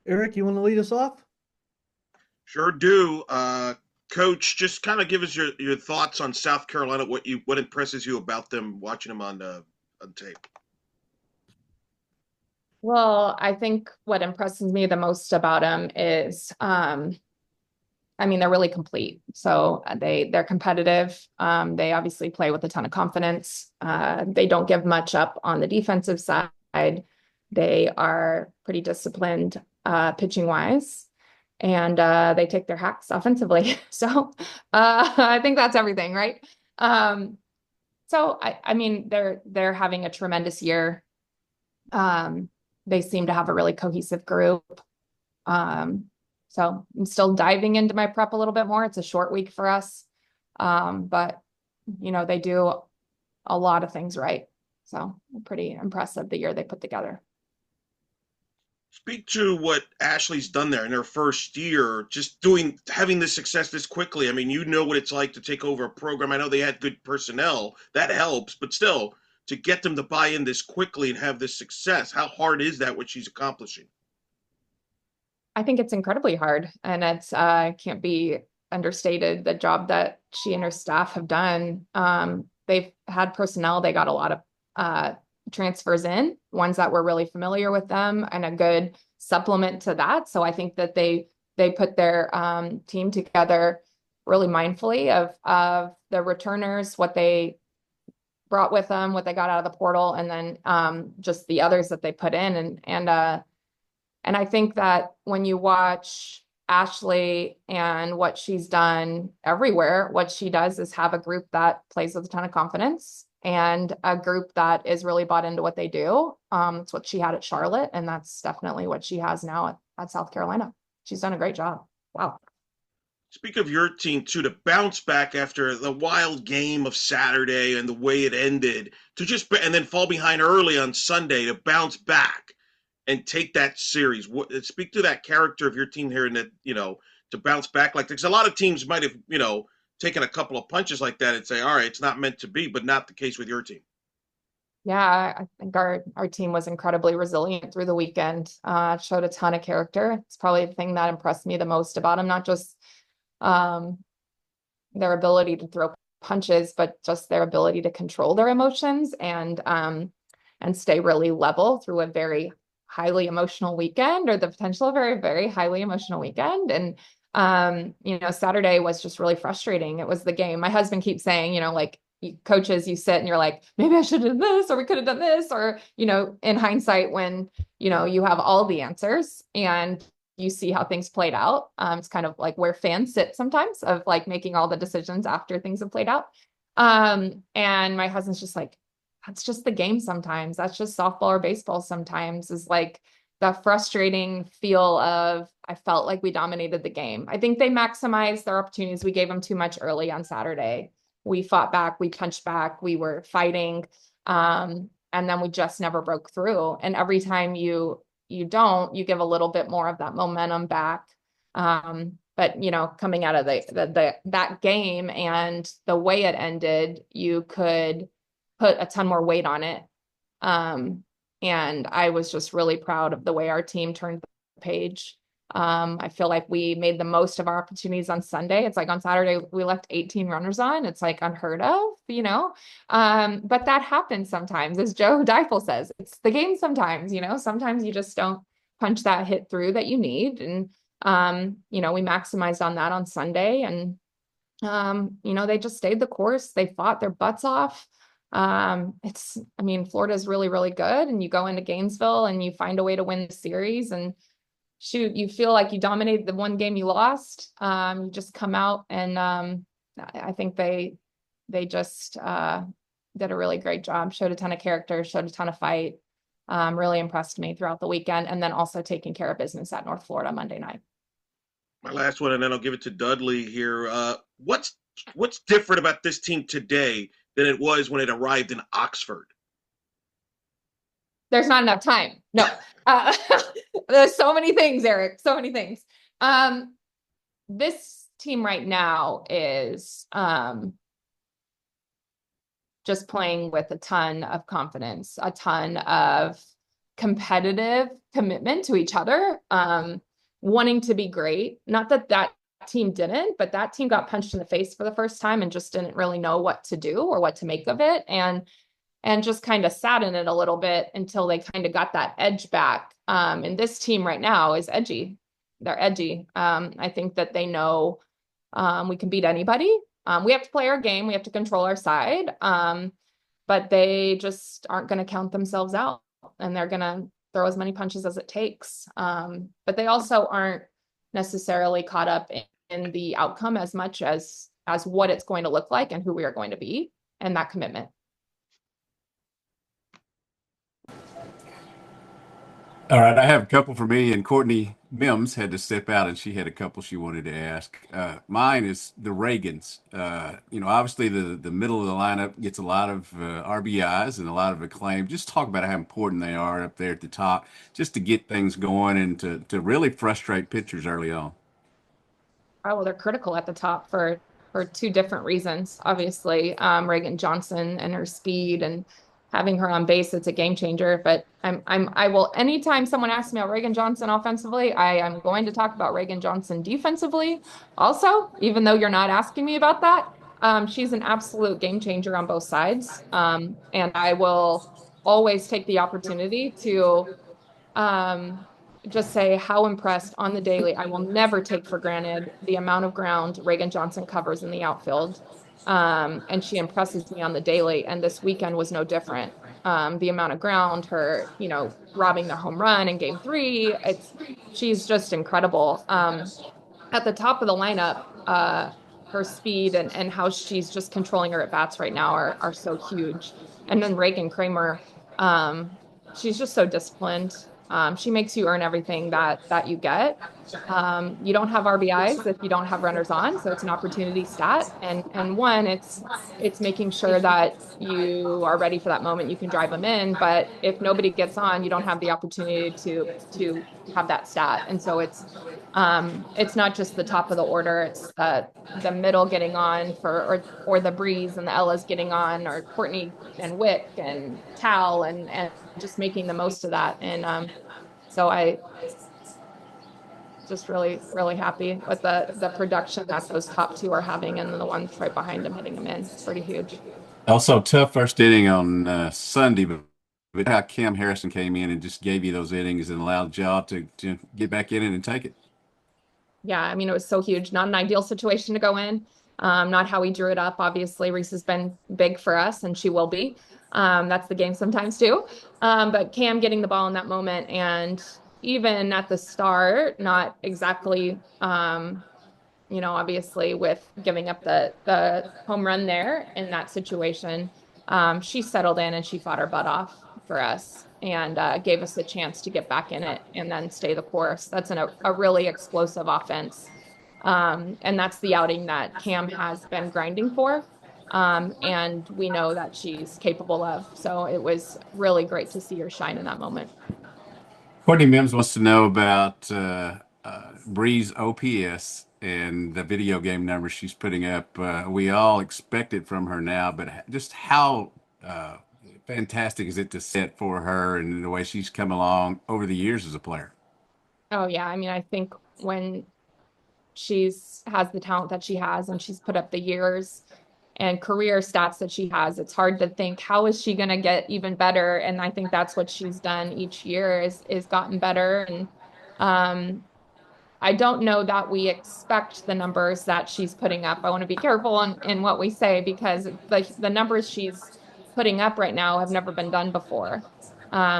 Eric, you want to lead us off? Sure do. Coach, just kind of give us your thoughts on South Carolina. What impresses you about them watching them on tape? Well, I think what impresses me the most about them is, I mean, they're really complete. So they're competitive. They obviously play with a ton of confidence. They don't give much up on the defensive side. They are pretty disciplined, pitching wise, and they take their hacks offensively. So I think that's everything, right? Um, I mean, they're having a tremendous year. Um, they seem to have a really cohesive group. Um, so I'm still diving into my prep a little bit more. It's a short week for us. But they do a lot of things right. So I'm pretty impressive the year they put together. Speak to what Ashley's done there in her first year, just having this success this quickly. I mean, you know what it's like to take over a program. I know they had good personnel, that helps, but still, to get them to buy in this quickly and have this success, how hard is that? What she's accomplishing? I think it's incredibly hard, and it's can't be understated the job that she and her staff have done. They've had personnel, they got a lot of transfers in, ones that were really familiar with them, and a good supplement to that. So I think that they put their team together really mindfully of the returners, what they brought with them, what they got out of the portal, and then just the others that they put in, and I think that when you watch Ashley and what she's done everywhere, what she does is have a group that plays with a ton of confidence and a group that is really bought into what they do. It's what she had at Charlotte, and that's definitely what she has now at South Carolina. She's done a great job. Wow. Speak of your team too, to bounce back after the wild game of Saturday and the way it ended, to just and then fall behind early on Sunday to bounce back and take that series. Speak to that character of your team here, and that to bounce back like because a lot of teams might have taken a couple of punches like that and say, all right, it's not meant to be, but not the case with your team. Yeah, I think our team was incredibly resilient through the weekend. Showed a ton of character. It's probably the thing that impressed me the most about them, not just um, their ability to throw punches, but just their ability to control their emotions and stay really level through a very highly emotional weekend, or the potential of a very, very highly emotional weekend. And Saturday was just really frustrating. It was the game. My husband keeps saying, like coaches, you sit and you're like, maybe I should have done this, or we could have done this, or in hindsight, when you have all the answers and you see how things played out. It's kind of like where fans sit sometimes, of like making all the decisions after things have played out. And my husband's just like, that's just the game sometimes. That's just softball or baseball sometimes, is like the frustrating feel of, I felt like we dominated the game. I think they maximized their opportunities. We gave them too much early on Saturday. We fought back, we punched back, we were fighting. And then we just never broke through. And every time you don't, you give a little bit more of that momentum back. But coming out of that game and the way it ended, you could put a ton more weight on it. Um, and I was just really proud of the way our team turned the page. I feel like we made the most of our opportunities on Sunday. It's like on Saturday, we left 18 runners on. It's like unheard of. But that happens sometimes, as Joe Deifel says, it's the game sometimes. Sometimes you just don't punch that hit through that you need. And, we maximized on that on Sunday. And, they just stayed the course. They fought their butts off. I mean, Florida's really, really good. And you go into Gainesville and you find a way to win the series. And shoot, you feel like you dominated the one game you lost. You just come out and I think they just did a really great job, showed a ton of character, showed a ton of fight. Really impressed me throughout the weekend, and then also taking care of business at North Florida Monday night. My last one, and then I'll give it to Dudley here. What's different about this team today than it was when it arrived in Oxford? There's not enough time. No, uh, there's so many things, Eric. So many things. This team right now is just playing with a ton of confidence, a ton of competitive commitment to each other, wanting to be great. Not that that team didn't, but that team got punched in the face for the first time and just didn't really know what to do or what to make of it. And just kind of sat in it a little bit until they kind of got that edge back. And this team right now is edgy. They're edgy. I think that they know we can beat anybody. We have to play our game. We have to control our side. But they just aren't going to count themselves out, and they're going to throw as many punches as it takes. But they also aren't necessarily caught up in the outcome as much as what it's going to look like and who we are going to be, and that commitment. All right, I have a couple for me, and Courtney Mims had to step out, and she had a couple she wanted to ask. Mine is the Reagans. Obviously the middle of the lineup gets a lot of RBIs and a lot of acclaim. Just talk about how important they are up there at the top, just to get things going and to really frustrate pitchers early on. Oh, well, they're critical at the top for two different reasons. Obviously, Reagan Johnson and her speed and having her on base, it's a game changer. But I will, anytime someone asks me about Reagan Johnson offensively, I am going to talk about Reagan Johnson defensively. Also, even though you're not asking me about that, she's an absolute game changer on both sides. And I will always take the opportunity to just say how impressed on the daily. I will never take for granted the amount of ground Reagan Johnson covers in the outfield. And she impresses me on the daily. And this weekend was no different. The amount of ground, her, robbing the home run in game 3, she's just incredible. At the top of the lineup, her speed and how she's just controlling her at bats right now are so huge. And then Reagan Kramer, she's just so disciplined. She makes you earn everything that you get. You don't have RBIs if you don't have runners on, so it's an opportunity stat. And one, it's making sure that you are ready for that moment. You can drive them in, but if nobody gets on, you don't have the opportunity to have that stat. And so it's not just the top of the order; it's the middle getting on or the Breeze and the Ellas getting on, or Courtney and Wick and Tal and just making the most of that. And so I just really, really happy with the production that those top two are having, and the ones right behind them hitting them in. It's pretty huge. Also, tough first inning on Sunday, but how Cam Harrison came in and just gave you those innings and allowed y'all to get back in it and take it. Yeah, I mean, it was so huge. Not an ideal situation to go in. Not how we drew it up. Obviously, Reese has been big for us, and she will be. That's the game sometimes too. But Cam getting the ball in that moment, and even at the start, not exactly, obviously with giving up the home run there in that situation, she settled in and she fought her butt off for us and gave us the chance to get back in it and then stay the course. That's a really explosive offense. And that's the outing that Cam has been grinding for. And we know that she's capable of. So it was really great to see her shine in that moment. Courtney Mims wants to know about Bree's OPS and the video game numbers she's putting up. We all expect it from her now, but just how fantastic is it to set for her and the way she's come along over the years as a player? Oh yeah. I mean, I think when has the talent that she has and she's put up the years and career stats that she has, it's hard to think how is she going to get even better. And I think that's what she's done each year is gotten better. And I don't know that we expect the numbers that she's putting up. I want to be careful in what we say, because the numbers she's putting up right now have never been done before.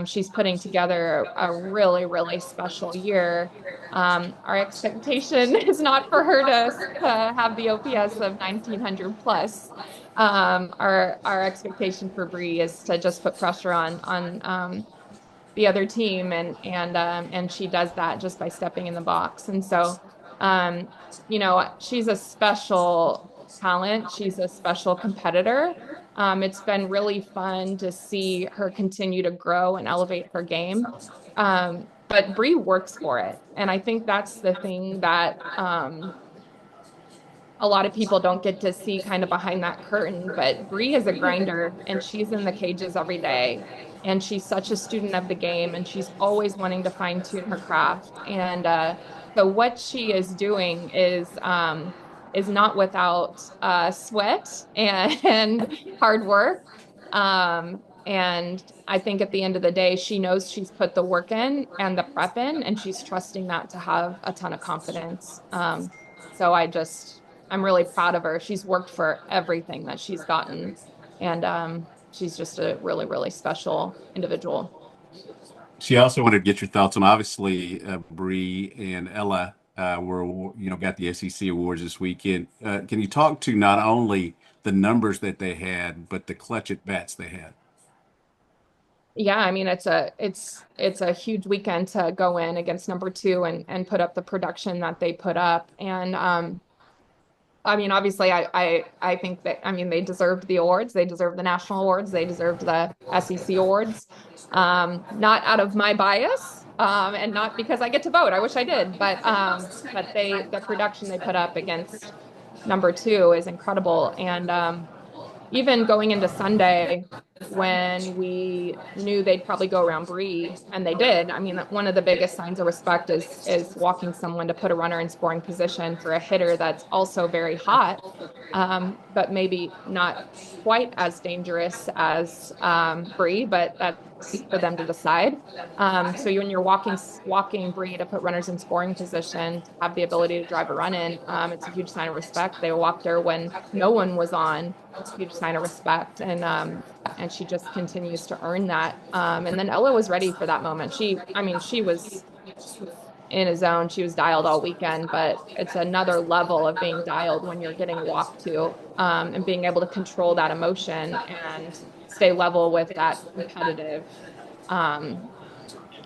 She's putting together a really, really special year. Our expectation is not for her to have the OPS of 1900 plus. Our expectation for Bree is to just put pressure on the other team, and she does that just by stepping in the box. And so, she's a special talent. She's a special competitor. It's been really fun to see her continue to grow and elevate her game. But Bree works for it. And I think that's the thing that a lot of people don't get to see kind of behind that curtain, but Bree is a grinder and she's in the cages every day. And she's such a student of the game and she's always wanting to fine tune her craft. And so what she is not without sweat and hard work. And I think at the end of the day, she knows she's put the work in and the prep in, and she's trusting that to have a ton of confidence. So I'm really proud of her. She's worked for everything that she's gotten, and she's just a really, really special individual. She also wanted to get your thoughts on obviously Bree and Ella were got the SEC awards this weekend. Can you talk to not only the numbers that they had, but the clutch at bats they had? Yeah, I mean it's a huge weekend to go in against number two and put up the production that they put up. And I mean, obviously, I think that, I mean, they deserved the awards. They deserved the national awards. They deserved the SEC awards. Not out of my bias, and not because I get to vote. I wish I did, but the production they put up against number two is incredible. And even going into Sunday, when we knew they'd probably go around Bree, and they did. I mean, one of the biggest signs of respect is walking someone to put a runner in scoring position for a hitter that's also very hot, but maybe not quite as dangerous as Bree, but that's for them to decide. So when you're walking Bree to put runners in scoring position, to have the ability to drive a run in, it's a huge sign of respect. They walked her when no one was on. It's a huge sign of respect, and she just continues to earn that. And then Ella was ready for that moment. I mean, she was in a zone. She was dialed all weekend, but it's another level of being dialed when you're getting walked to, and being able to control that emotion and stay level with that competitive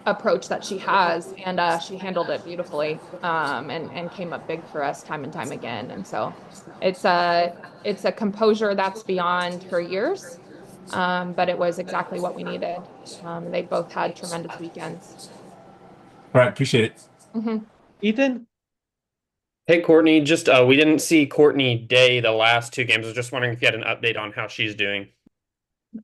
approach that she has. And she handled it beautifully, and came up big for us time and time again. And so it's a composure that's beyond her years. But it was exactly what we needed. They both had tremendous weekends. All right, appreciate it. Mhm. Ethan? Hey, Courtney. Just we didn't see Courtney Day the last two games. I was just wondering if you had an update on how she's doing.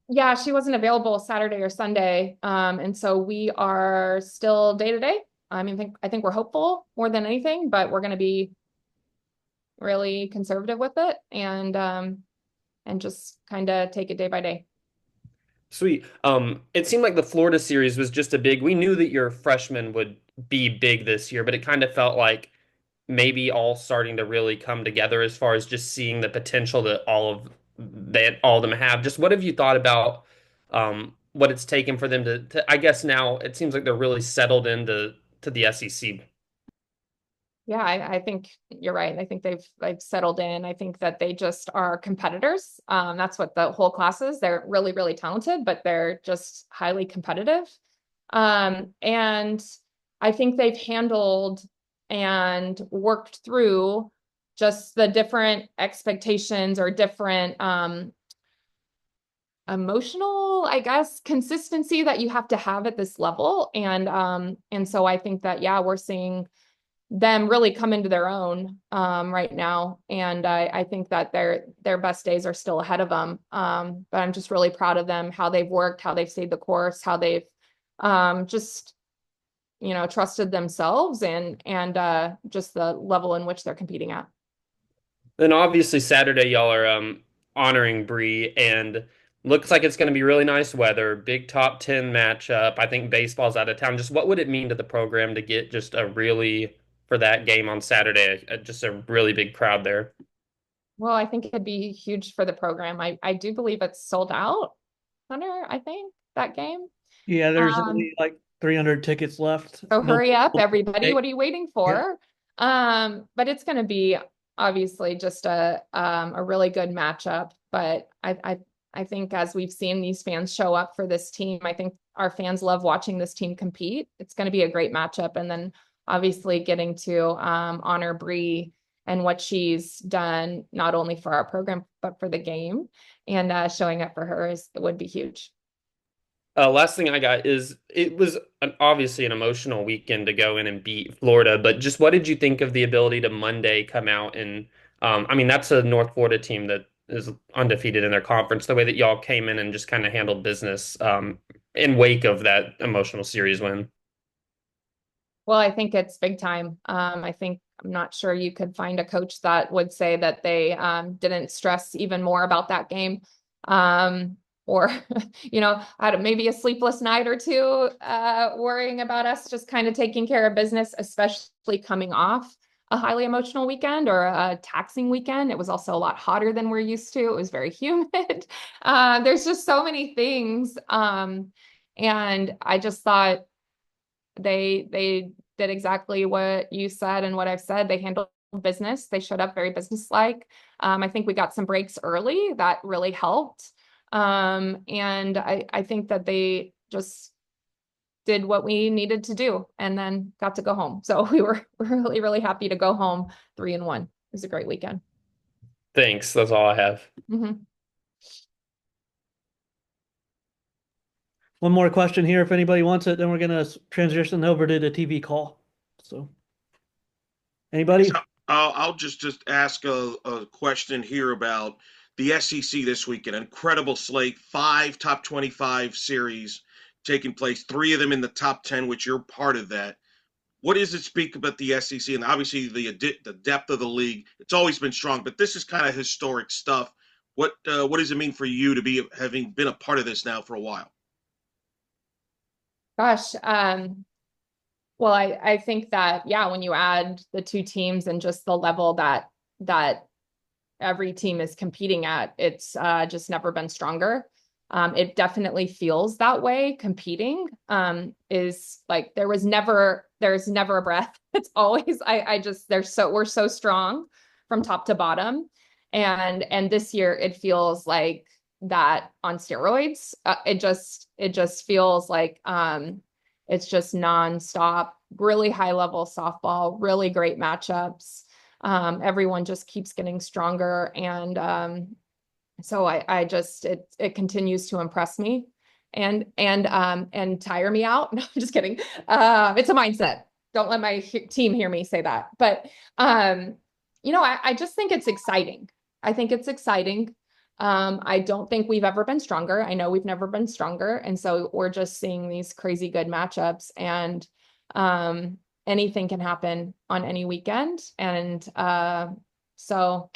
Yeah, she wasn't available Saturday or Sunday. And so we are still day to day. I mean, I think we're hopeful more than anything, but we're going to be really conservative with it, and just kind of take it day by day. Sweet. It seemed like the Florida series was just a big. We knew that your freshman would be big this year, but it kind of felt like maybe all starting to really come together as far as just seeing the potential that all of them have. Just what have you thought about what it's taken for them to I guess now it seems like they're really settled into the SEC. Yeah, I think you're right. I think they've settled in. I think that they just are competitors. That's what the whole class is. They're really, really talented, but they're just highly competitive. And I think they've handled and worked through just the different expectations or different emotional, I guess, consistency that you have to have at this level. And so I think that, yeah, we're seeing them really come into their own right now. And I think that their best days are still ahead of them. But I'm just really proud of them, how they've worked, how they've stayed the course, how they've just, trusted themselves, and just the level in which they're competing at. Then obviously Saturday y'all are honoring Bree and looks like it's going to be really nice weather. Big top 10 matchup. I think baseball's out of town. Just what would it mean to the program to get just a really for that game on Saturday, just a really big crowd there? Well, I think it'd be huge for the program. I do believe it's sold out, Hunter, I think, that game. Yeah, there's Um, only like 300 tickets left. So No, hurry up, everybody. What are you waiting yeah. for? But it's going to be obviously just a really good matchup. But I think as we've seen these fans show up for this team, I think our fans love watching this team compete. It's going to be a great matchup. And then obviously getting to honor Bree and what she's done, not only for our program, but for the game, and showing up for her would be huge. Last thing I got is it was obviously an emotional weekend to go in and beat Florida, but just what did you think of the ability to Monday come out and I mean, that's a North Florida team that is undefeated in their conference. The way that y'all came in and just kind of handled business in wake of that emotional series win. Well, I think it's big time. I think I'm not sure you could find a coach that would say that they didn't stress even more about that game. Or, had maybe a sleepless night or two worrying about us just kind of taking care of business, especially coming off a highly emotional weekend or a taxing weekend. It was also a lot hotter than we're used to. It was very humid. There's just so many things. And I just thought they did exactly what you said and what I've said. They handled business. They showed up very businesslike. I think we got some breaks early that really helped. And I think that they just did what we needed to do and then got to go home. So we were really, really happy to go home 3-1. It was a great weekend. Thanks. That's all I have. Mm-hmm. One more question here, if anybody wants it, then we're gonna transition over to the TV call. So, anybody? So I'll just ask a question here about the SEC this week. An incredible slate, 5 top 25 series taking place, 3 of them in the top 10, which you're part of that. What does it speak about the SEC? And obviously the depth of the league, it's always been strong, but this is kind of historic stuff. What does it mean for you to be having been a part of this now for a while? Gosh, well, I think that, yeah, when you add the two teams and just the level that every team is competing at, it's just never been stronger. It definitely feels that way. Competing is like there's never a breath. It's always we're so strong from top to bottom. And this year it feels like that on steroids. It just feels like it's just nonstop, really high level softball, really great matchups. Everyone just keeps getting stronger. And so it continues to impress me and tire me out. No, I'm just kidding. It's a mindset. Don't let my team hear me say that. But, I just think it's exciting. I think it's exciting. I don't think we've ever been stronger. I know we've never been stronger. And so we're just seeing these crazy good matchups, and anything can happen on any weekend. And so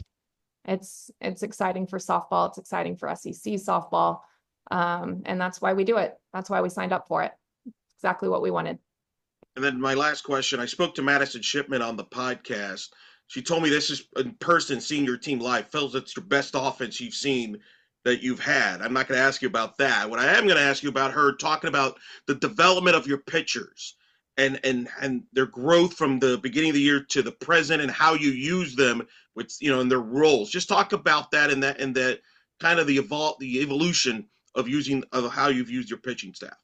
it's exciting for softball. It's exciting for SEC softball. And that's why we do it. That's why we signed up for it. Exactly what we wanted. And then my last question, I spoke to Madison Shipman on the podcast. She told me this is in person, seeing your team live, feels it's your best offense you've seen that you've had. I'm not going to ask you about that. What I am going to ask you about her talking about the development of your pitchers and their growth from the beginning of the year to the present and how you use them with, in their roles. Just talk about that and that kind of the evolution of how you've used your pitching staff.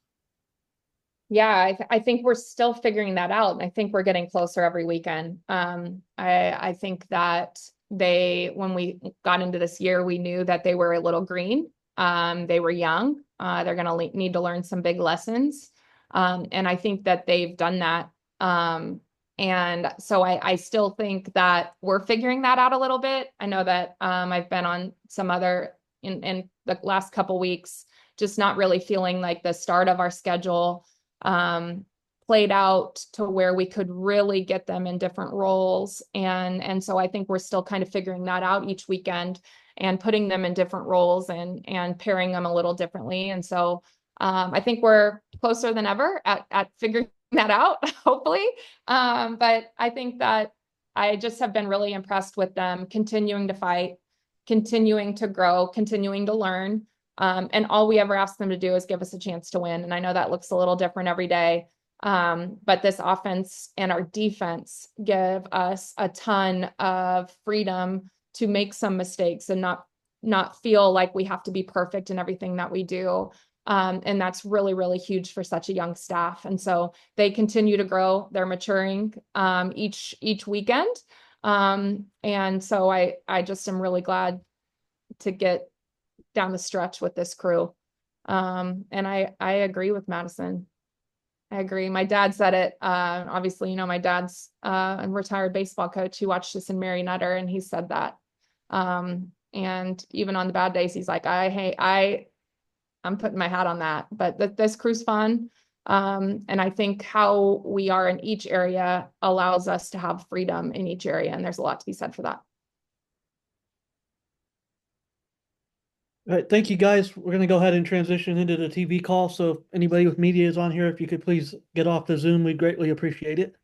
Yeah, I think we're still figuring that out. And I think we're getting closer every weekend. I think that when we got into this year, we knew that they were a little green. They were young. They're going to need to learn some big lessons. And I think that they've done that. And so I still think that we're figuring that out a little bit. I know that I've been on some other in the last couple weeks, just not really feeling like the start of our schedule played out to where we could really get them in different roles. And so I think we're still kind of figuring that out each weekend and putting them in different roles and pairing them a little differently. And so I think we're closer than ever at figuring that out, hopefully. But I think that I just have been really impressed with them continuing to fight, continuing to grow, continuing to learn. And all we ever ask them to do is give us a chance to win. And I know that looks a little different every day. But this offense and our defense give us a ton of freedom to make some mistakes and not feel like we have to be perfect in everything that we do. And that's really, really huge for such a young staff. And so they continue to grow. They're maturing each weekend. And so I just am really glad to get down the stretch with this crew. And I agree with Madison. I agree. My dad said it. Obviously, you know, my dad's a retired baseball coach who watched us in Mary Nutter, and he said that. And even on the bad days, he's like, I'm putting my hat on that. But this crew's fun. And I think how we are in each area allows us to have freedom in each area, and there's a lot to be said for that. All right, thank you guys. We're going to go ahead and transition into the TV call. So if anybody with media is on here, if you could please get off the Zoom, we'd greatly appreciate it.